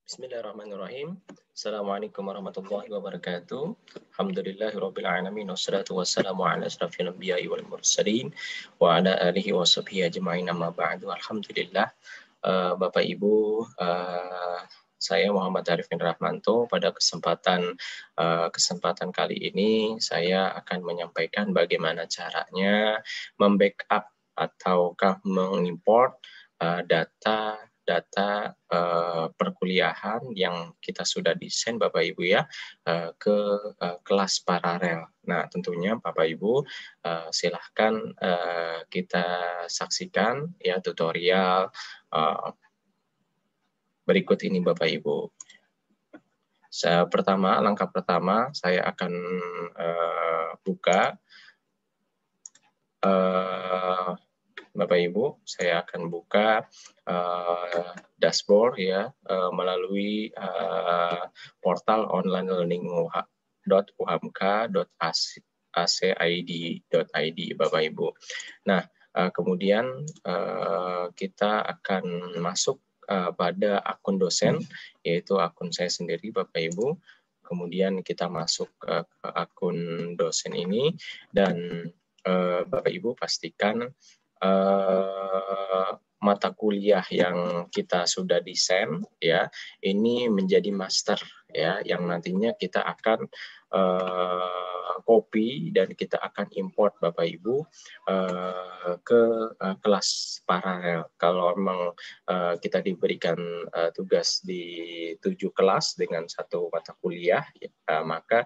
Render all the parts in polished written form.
Bismillahirrahmanirrahim. Assalamualaikum warahmatullahi wabarakatuh. Alhamdulillahirrabbilalamin. Wassalatu wassalamu ala asrafil anbiya'i wal mursalin wa ala alihi wa sahbihi ajma'in amma ba'du. Alhamdulillah. Bapak Ibu, saya Muhammad Arifin Rahmanto. Pada kesempatan kali ini saya akan menyampaikan bagaimana caranya membackup ataukah mengimport data perkuliahan yang kita sudah desain Bapak Ibu ya ke kelas paralel. Nah, tentunya Bapak Ibu silahkan kita saksikan ya tutorial berikut ini Bapak Ibu. Langkah pertama saya akan buka Bapak Ibu, saya akan buka dashboard ya melalui portal online learning.uhamka.ac.id Bapak Ibu. Nah, kemudian kita akan masuk pada akun dosen, yaitu akun saya sendiri Bapak Ibu. Kemudian kita masuk ke akun dosen ini dan Bapak Ibu pastikan mata kuliah yang kita sudah desain ya ini menjadi master ya yang nantinya kita akan copy dan kita akan import Bapak Ibu ke kelas paralel. Kalau memang kita diberikan tugas di 7 kelas dengan satu mata kuliah ya, maka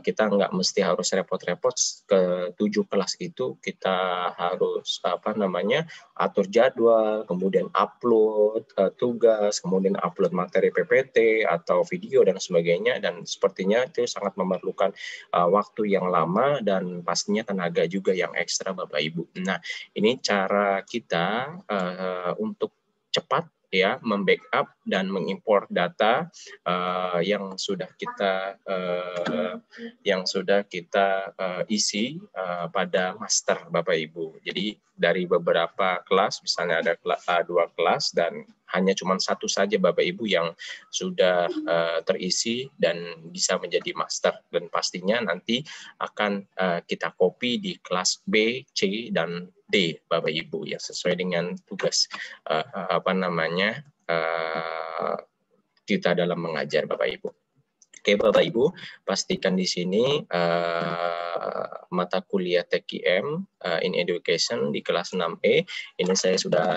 kita nggak mesti harus repot-repot ke 7 kelas itu kita harus atur jadwal, kemudian upload tugas, kemudian upload materi PPT atau video dan sebagainya, dan sepertinya itu sangat memerlukan waktu yang lama dan pastinya tenaga juga yang ekstra Bapak Ibu. Nah, ini cara kita untuk cepat ya membackup dan mengimport data yang sudah kita isi pada master Bapak Ibu. Jadi dari beberapa kelas, misalnya ada 2 kelas dan hanya cuma satu saja Bapak Ibu yang sudah terisi dan bisa menjadi master, dan pastinya nanti akan kita copy di kelas B, C, dan D Bapak Ibu ya sesuai dengan tugas kita dalam mengajar Bapak Ibu. Oke Bapak Ibu, pastikan di sini mata kuliah TKM in Education di kelas 6E ini saya sudah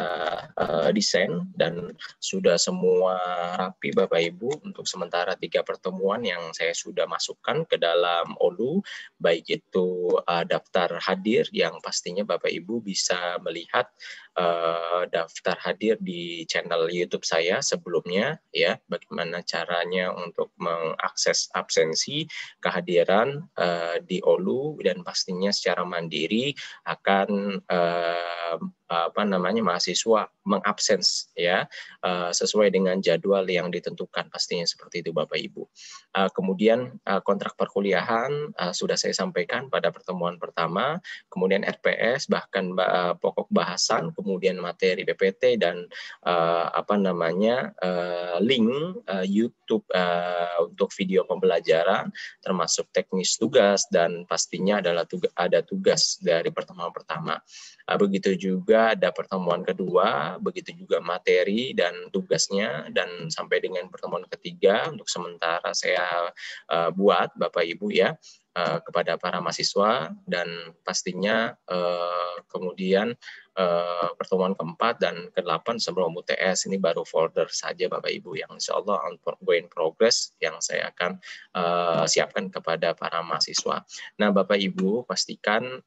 desain dan sudah semua rapi Bapak Ibu untuk sementara 3 pertemuan yang saya sudah masukkan ke dalam OLU, baik itu daftar hadir yang pastinya Bapak Ibu bisa melihat daftar hadir di channel YouTube saya sebelumnya ya, bagaimana caranya untuk mengakses absensi, kehadiran di OLU, dan pastinya secara mandiri akan mahasiswa mengabsens ya sesuai dengan jadwal yang ditentukan, pastinya seperti itu Bapak Ibu. Kemudian kontrak perkuliahan sudah saya sampaikan pada pertemuan pertama, kemudian RPS, bahkan pokok bahasan, kemudian materi PPT dan link YouTube untuk video pembelajaran, termasuk teknis tugas, dan pastinya adalah ada tugas dari pertemuan pertama. Begitu juga ada pertemuan kedua, begitu juga materi dan tugasnya, dan sampai dengan pertemuan ketiga untuk sementara saya buat Bapak Ibu ya kepada para mahasiswa, dan pastinya kemudian pertemuan keempat dan ke-8 sebelum UTS ini baru folder saja Bapak Ibu yang insya Allah ongoing progress yang saya akan siapkan kepada para mahasiswa. Nah Bapak Ibu pastikan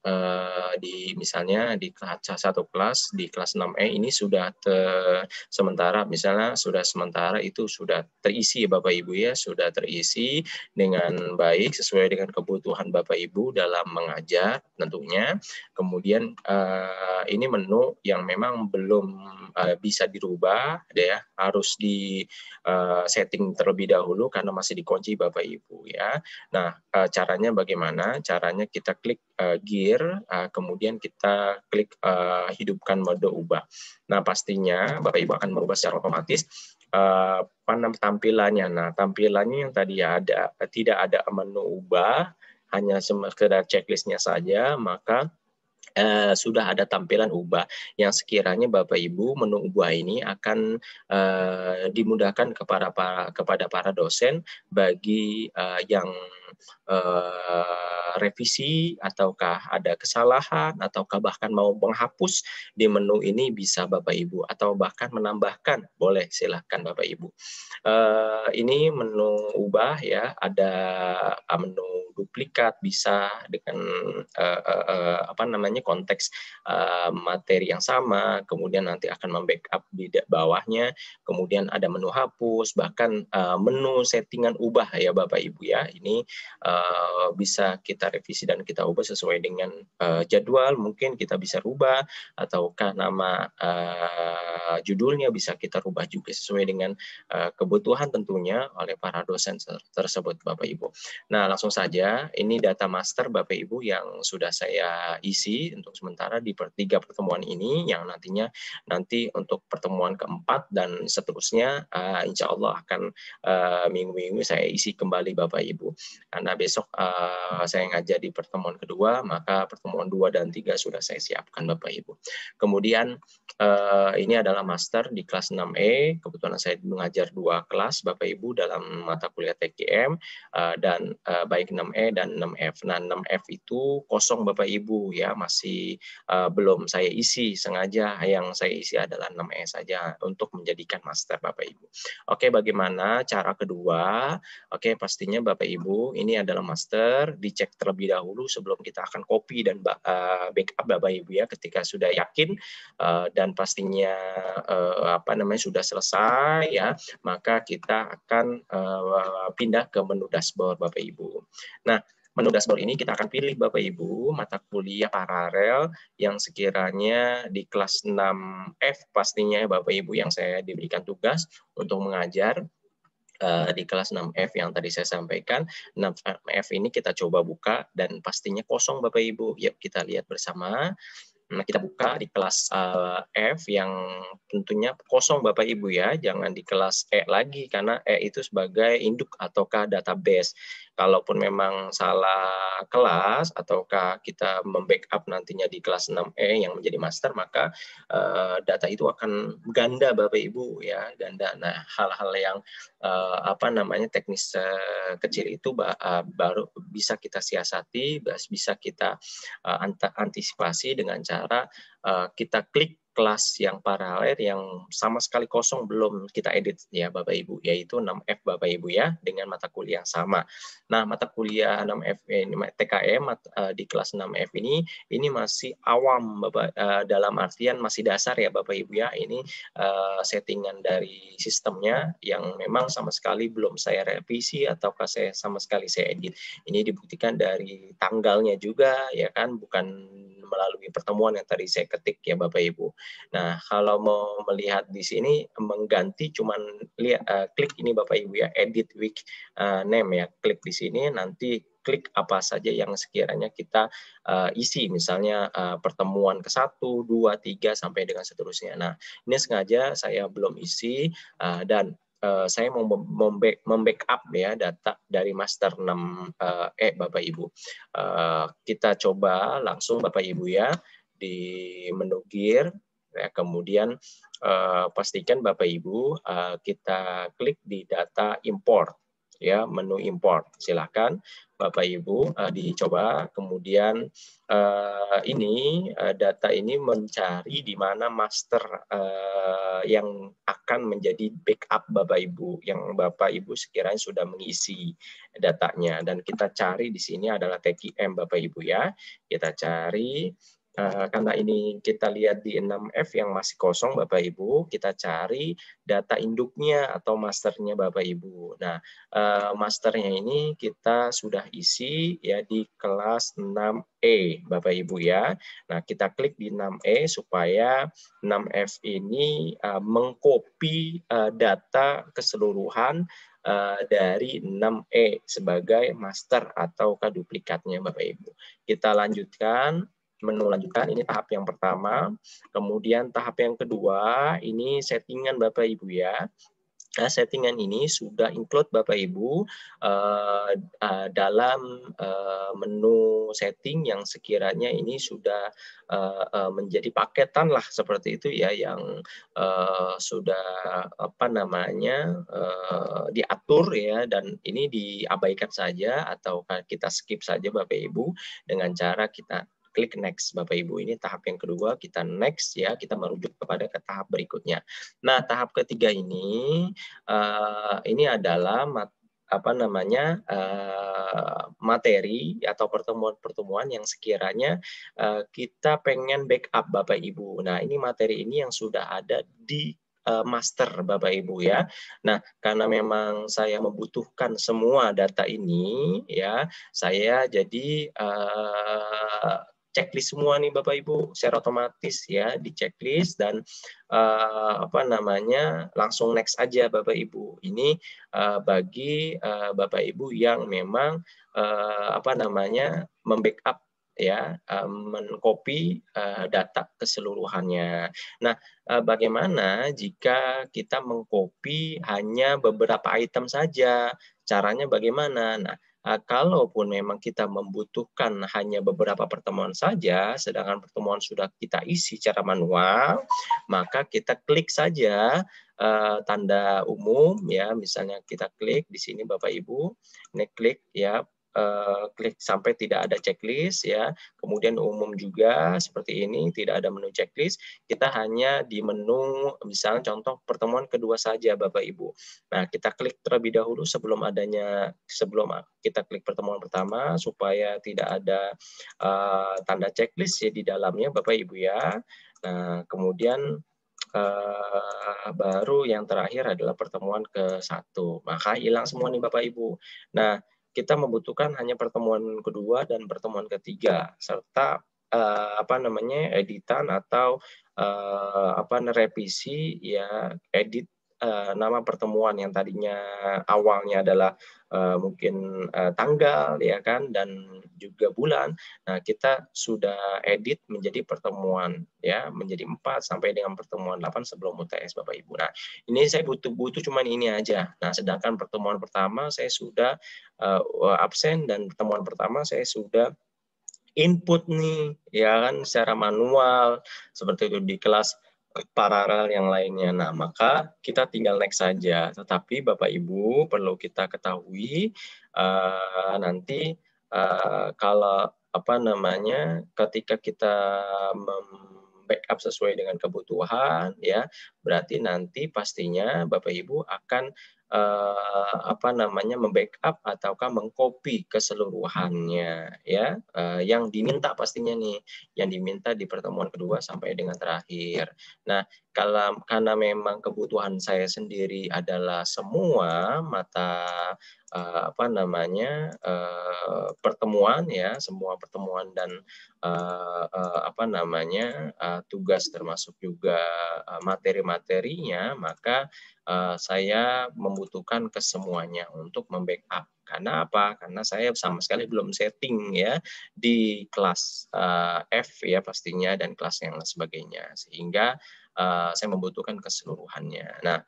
misalnya di satu kelas di kelas 6E ini sudah sementara itu sudah terisi Bapak Ibu ya, sudah terisi dengan baik sesuai dengan kebutuhan Bapak Ibu dalam mengajar tentunya. Kemudian ini menu yang memang belum bisa dirubah ya, harus di setting terlebih dahulu karena masih dikunci Bapak Ibu ya. Nah, caranya bagaimana? Caranya kita klik gear, kemudian kita klik hidupkan mode ubah. Nah, pastinya Bapak Ibu akan merubah secara otomatis tampilannya. Nah, tampilannya yang tadi ada, tidak ada menu ubah, hanya sekedar checklistnya saja, maka sudah ada tampilan ubah yang sekiranya Bapak Ibu menu ubah ini akan dimudahkan kepada para dosen bagi yang revisi ataukah ada kesalahan ataukah bahkan mau menghapus di menu ini bisa Bapak Ibu atau bahkan menambahkan boleh silahkan Bapak Ibu. Ini menu ubah ya, ada menu duplikat bisa dengan konteks materi yang sama, kemudian nanti akan membackup di bawahnya, kemudian ada menu hapus, bahkan menu settingan ubah ya Bapak Ibu ya. Ini bisa kita revisi dan kita ubah sesuai dengan jadwal, mungkin kita bisa rubah ataukah nama judulnya bisa kita rubah juga sesuai dengan kebutuhan tentunya oleh para dosen tersebut Bapak Ibu. Nah, langsung saja ini data master Bapak Ibu yang sudah saya isi untuk sementara di 3 pertemuan ini, yang nanti untuk pertemuan keempat dan seterusnya insya Allah akan minggu-minggu saya isi kembali Bapak Ibu. Karena besok saya ngajar di pertemuan kedua, maka pertemuan 2 dan 3 sudah saya siapkan Bapak Ibu. Kemudian ini adalah master di kelas 6E, kebetulan saya mengajar 2 kelas Bapak Ibu dalam mata kuliah TKM dan baik 6E dan 6F. Nah, 6F itu kosong Bapak Ibu ya, masih belum saya isi, sengaja yang saya isi adalah 6E saja untuk menjadikan master Bapak Ibu. Oke, bagaimana cara kedua? Oke, pastinya Bapak Ibu, ini adalah master, dicek terlebih dahulu sebelum kita akan copy dan backup Bapak Ibu ya, ketika sudah yakin dan pastinya sudah selesai ya, maka kita akan pindah ke menu dashboard Bapak Ibu. Nah, menu dashboard ini kita akan pilih Bapak Ibu mata kuliah paralel yang sekiranya di kelas 6F pastinya Bapak Ibu yang saya diberikan tugas untuk mengajar di kelas 6F yang tadi saya sampaikan. 6F ini kita coba buka dan pastinya kosong Bapak Ibu. Yuk kita lihat bersama. Nah, kita buka di kelas F yang tentunya kosong Bapak Ibu ya, jangan di kelas E lagi karena E itu sebagai induk ataukah database. Kalaupun memang salah kelas ataukah kita membackup nantinya di kelas 6E yang menjadi master, maka data itu akan ganda Bapak Ibu ya, ganda. Nah, hal-hal yang teknis kecil itu baru bisa kita siasati, bisa kita antisipasi dengan cara kita klik kelas yang paralel yang sama sekali kosong belum kita edit ya Bapak Ibu, yaitu 6F Bapak Ibu ya, dengan mata kuliah yang sama. Nah, mata kuliah 6F ini TKM di kelas 6F ini masih awam Bapak, dalam artian masih dasar ya Bapak Ibu ya. Ini settingan dari sistemnya yang memang sama sekali belum saya revisi ataukah sama sekali saya edit. Ini dibuktikan dari tanggalnya juga ya kan, bukan melalui pertemuan yang tadi saya ketik ya Bapak Ibu. Nah, kalau mau melihat di sini mengganti cuman klik ini Bapak Ibu ya, edit week name ya, klik di sini nanti klik apa saja yang sekiranya kita isi, misalnya pertemuan ke-1, 2, 3 sampai dengan seterusnya. Nah, ini sengaja saya belum isi dan saya mau membackup ya data dari master 6E Bapak Ibu. Kita coba langsung Bapak Ibu ya di menu gear ya, kemudian pastikan Bapak Ibu kita klik di data import ya, menu import. Silakan Bapak Ibu dicoba, kemudian ini data ini mencari di mana master yang akan menjadi backup Bapak Ibu, yang Bapak Ibu sekiranya sudah mengisi datanya, dan kita cari di sini adalah TKM Bapak Ibu ya. Kita cari karena ini kita lihat di 6F yang masih kosong Bapak Ibu, kita cari data induknya atau masternya Bapak Ibu. Nah, masternya ini kita sudah isi ya di kelas 6E Bapak Ibu ya. Nah, kita klik di 6E supaya 6F ini mengcopy data keseluruhan dari 6E sebagai master atau duplikatnya Bapak Ibu. Kita lanjutkan. Menu lanjutkan, ini tahap yang pertama. Kemudian tahap yang kedua, ini settingan Bapak Ibu ya. Nah, settingan ini sudah include Bapak Ibu dalam menu setting yang sekiranya ini sudah menjadi paketan lah seperti itu ya, yang sudah diatur ya, dan ini diabaikan saja atau kita skip saja Bapak Ibu dengan cara kita klik next Bapak Ibu. Ini tahap yang kedua, kita next ya, kita merujuk kepada ke tahap berikutnya. Nah, tahap ketiga ini adalah materi atau pertemuan-pertemuan yang sekiranya kita pengen backup Bapak Ibu. Nah, ini materi ini yang sudah ada di master Bapak Ibu ya. Nah, karena memang saya membutuhkan semua data ini ya, saya jadi checklist semua nih Bapak Ibu secara otomatis ya, di checklist dan langsung next aja Bapak Ibu. Ini bagi Bapak Ibu yang memang membackup ya, mengcopy data keseluruhannya. Nah, bagaimana jika kita mengcopy hanya beberapa item saja? Caranya bagaimana? Nah, kalaupun memang kita membutuhkan hanya beberapa pertemuan saja, sedangkan pertemuan sudah kita isi secara manual, maka kita klik saja tanda umum ya, misalnya kita klik di sini Bapak Ibu, ini klik ya, klik sampai tidak ada checklist ya, kemudian umum juga seperti ini, tidak ada menu checklist, kita hanya di menu misalnya contoh pertemuan kedua saja Bapak Ibu. Nah, kita klik terlebih dahulu sebelum kita klik pertemuan pertama supaya tidak ada tanda checklist ya di dalamnya Bapak Ibu ya. Nah, kemudian baru yang terakhir adalah pertemuan ke-1. Maka hilang semua nih Bapak Ibu. Nah, kita membutuhkan hanya pertemuan kedua dan pertemuan ketiga serta editan atau revisi ya, edit nama pertemuan yang tadinya awalnya adalah mungkin tanggal ya kan, dan juga bulan. Nah, kita sudah edit menjadi pertemuan ya, menjadi 4 sampai dengan pertemuan 8 sebelum UTS Bapak Ibu. Nah, ini saya butuh cuman ini aja. Nah, sedangkan pertemuan pertama saya sudah absen, dan pertemuan pertama saya sudah input nih ya kan secara manual seperti itu di kelas paralel yang lainnya. Nah, maka kita tinggal next saja. Tetapi Bapak Ibu perlu kita ketahui nanti kalau ketika kita backup sesuai dengan kebutuhan ya, berarti nanti pastinya Bapak Ibu akan membackup ataukah mengcopy keseluruhannya ya, yang diminta pastinya nih, yang diminta di pertemuan kedua sampai dengan terakhir. Nah, karena memang kebutuhan saya sendiri adalah semua mata pertemuan ya, semua pertemuan dan tugas termasuk juga materi-materinya, maka saya membutuhkan kesemuanya untuk membackup. Karena apa? Karena saya sama sekali belum setting ya di kelas F ya pastinya, dan kelas yang sebagainya, sehingga saya membutuhkan keseluruhannya. Nah,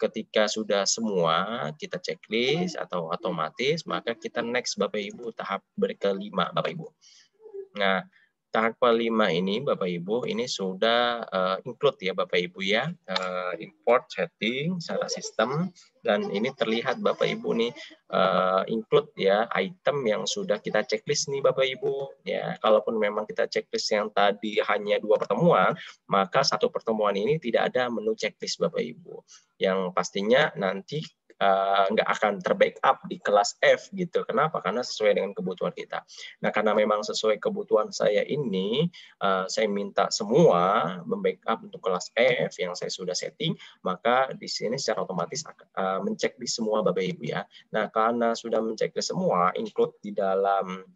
ketika sudah semua kita checklist atau otomatis, maka kita next Bapak Ibu tahap kelima Bapak Ibu. Nah, tahap kelima ini Bapak Ibu ini sudah include ya Bapak Ibu ya, import setting secara sistem, dan ini terlihat Bapak Ibu nih include ya item yang sudah kita checklist nih Bapak Ibu ya. Kalaupun memang kita checklist yang tadi hanya 2 pertemuan, maka 1 pertemuan ini tidak ada menu checklist Bapak Ibu, yang pastinya nanti nggak akan terbackup di kelas F gitu. Kenapa? Karena sesuai dengan kebutuhan kita. Nah, karena memang sesuai kebutuhan saya ini, saya minta semua membackup untuk kelas F yang saya sudah setting, maka di sini secara otomatis menceklis semua Bapak Ibu ya. Nah, karena sudah menceklis semua, include di dalam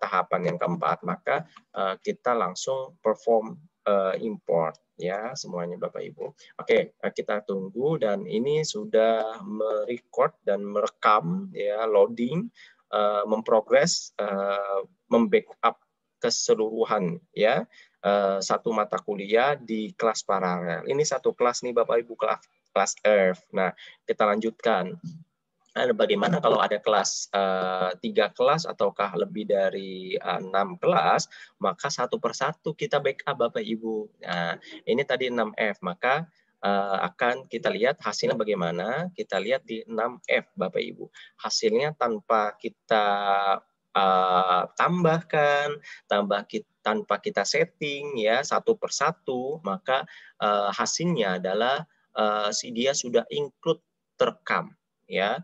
tahapan yang keempat, maka kita langsung perform import ya semuanya Bapak Ibu. Oke, kita tunggu, dan ini sudah merecord dan merekam ya, loading, memprogres, membackup keseluruhan ya satu mata kuliah di kelas paralel. Ini satu kelas nih Bapak Ibu, kelas Earth. Nah, kita lanjutkan. Bagaimana kalau ada kelas 3 kelas ataukah lebih dari 6 kelas, maka satu persatu kita backup Bapak Ibu. Nah, ini tadi 6F, maka akan kita lihat hasilnya bagaimana. Kita lihat di 6F Bapak Ibu. Hasilnya tanpa kita tambahkan, tanpa kita setting ya satu persatu, maka hasilnya adalah dia sudah include terekam ya,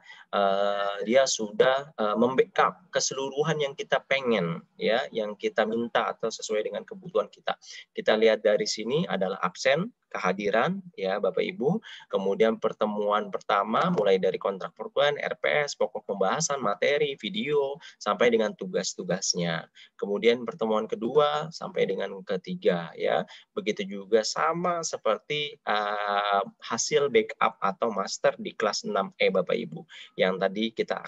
dia sudah membackup keseluruhan yang kita pengen ya, yang kita minta atau sesuai dengan kebutuhan kita. Kita lihat dari sini adalah absen, kehadiran ya Bapak Ibu, kemudian pertemuan pertama mulai dari kontrak perkuliahan, RPS, pokok pembahasan, materi, video sampai dengan tugas-tugasnya. Kemudian pertemuan kedua sampai dengan ketiga ya. Begitu juga sama seperti hasil backup atau master di kelas 6E Bapak Ibu yang tadi kita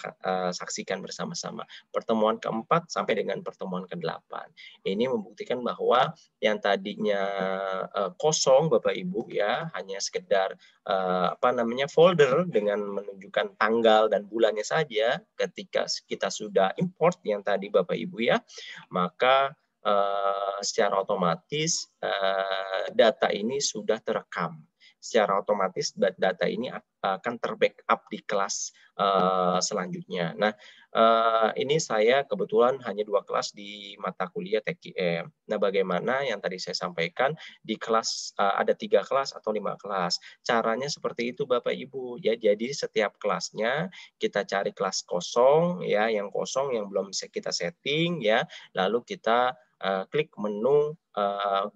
saksikan bersama-sama. Pertemuan keempat sampai dengan pertemuan ke-8. Ini membuktikan bahwa yang tadinya kosong Bapak Ibu ya, hanya sekedar folder dengan menunjukkan tanggal dan bulannya saja, ketika kita sudah import yang tadi Bapak Ibu ya, maka secara otomatis data ini sudah terekam. Secara otomatis data ini akan terbackup di kelas selanjutnya. Nah, ini saya kebetulan hanya 2 kelas di mata kuliah TKM. Nah, bagaimana yang tadi saya sampaikan di kelas ada 3 kelas atau 5 kelas. Caranya seperti itu Bapak Ibu ya. Jadi setiap kelasnya kita cari kelas kosong ya, yang kosong yang belum bisa kita setting ya. Lalu kita klik menu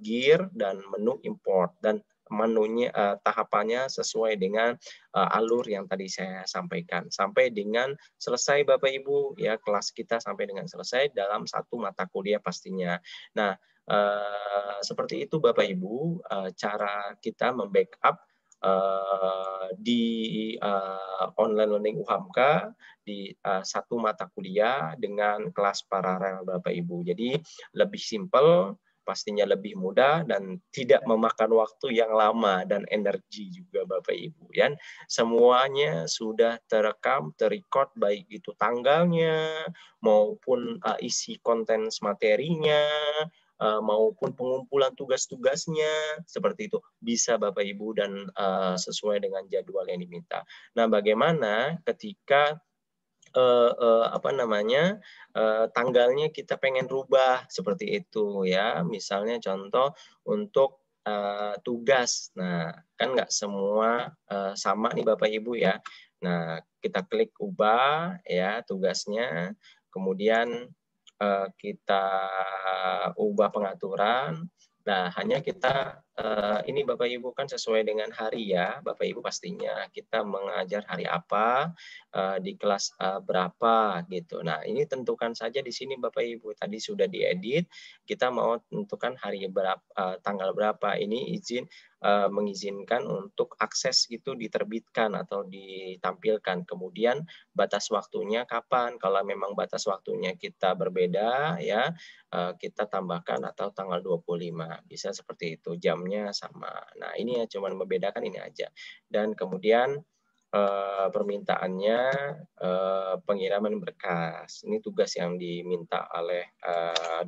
gear dan menu import, dan menunya tahapannya sesuai dengan alur yang tadi saya sampaikan sampai dengan selesai Bapak Ibu ya, kelas kita sampai dengan selesai dalam satu mata kuliah pastinya. Nah, seperti itu Bapak Ibu cara kita membackup di online learning UHAMK di satu mata kuliah dengan kelas paralel Bapak Ibu. Jadi lebih simpel, pastinya lebih mudah dan tidak memakan waktu yang lama dan energi juga Bapak Ibu ya. Semuanya sudah terekam, terrecord, baik itu tanggalnya maupun isi konten materinya maupun pengumpulan tugas-tugasnya, seperti itu bisa Bapak Ibu dan sesuai dengan jadwal yang diminta. Nah, bagaimana ketika tanggalnya kita pengen rubah seperti itu ya, misalnya contoh untuk tugas. Nah, kan nggak semua sama nih Bapak Ibu ya. Nah, kita klik ubah ya tugasnya, kemudian kita ubah pengaturan. Nah, hanya kita ini Bapak Ibu kan sesuai dengan hari ya, Bapak Ibu pastinya kita mengajar hari apa, di kelas berapa gitu. Nah, ini tentukan saja di sini Bapak Ibu. Tadi sudah diedit, kita mau tentukan hari berapa, tanggal berapa. Ini izin mengizinkan untuk akses itu diterbitkan atau ditampilkan. Kemudian batas waktunya kapan? Kalau memang batas waktunya kita berbeda ya, kita tambahkan atau tanggal 25. Bisa seperti itu, jamnya sama. Nah, ini ya cuma membedakan ini aja. Dan kemudian permintaannya pengiriman berkas. Ini tugas yang diminta oleh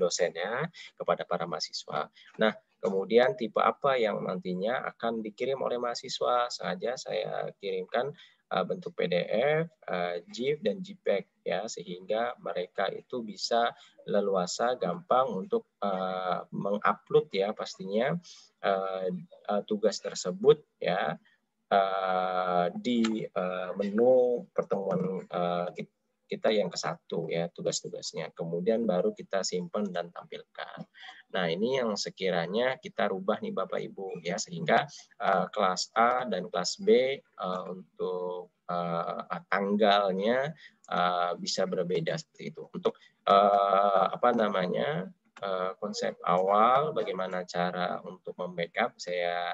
dosennya kepada para mahasiswa. Nah, kemudian tipe apa yang nantinya akan dikirim oleh mahasiswa? Sengaja saya kirimkan bentuk PDF, GIF, dan JPEG ya, sehingga mereka itu bisa leluasa gampang untuk mengupload ya pastinya tugas tersebut ya di menu pertemuan kita yang ke-1 ya, tugas-tugasnya. Kemudian baru kita simpan dan tampilkan. Nah, ini yang sekiranya kita rubah nih Bapak Ibu ya, sehingga kelas A dan kelas B untuk tanggalnya bisa berbeda seperti itu. Untuk konsep awal bagaimana cara untuk membackup, saya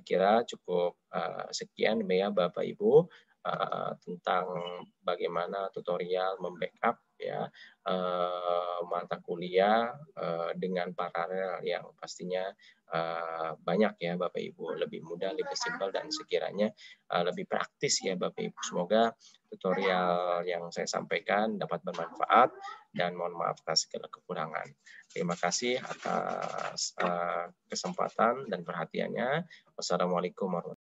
kira cukup sekian ya Bapak Ibu tentang bagaimana tutorial membackup ya mata kuliah dengan paralel yang pastinya banyak ya Bapak Ibu, lebih mudah, lebih simpel, dan sekiranya lebih praktis ya Bapak Ibu. Semoga tutorial yang saya sampaikan dapat bermanfaat, dan mohon maaf atas segala kekurangan. Terima kasih atas kesempatan dan perhatiannya. Wassalamualaikum warahmatullahi wabarakatuh.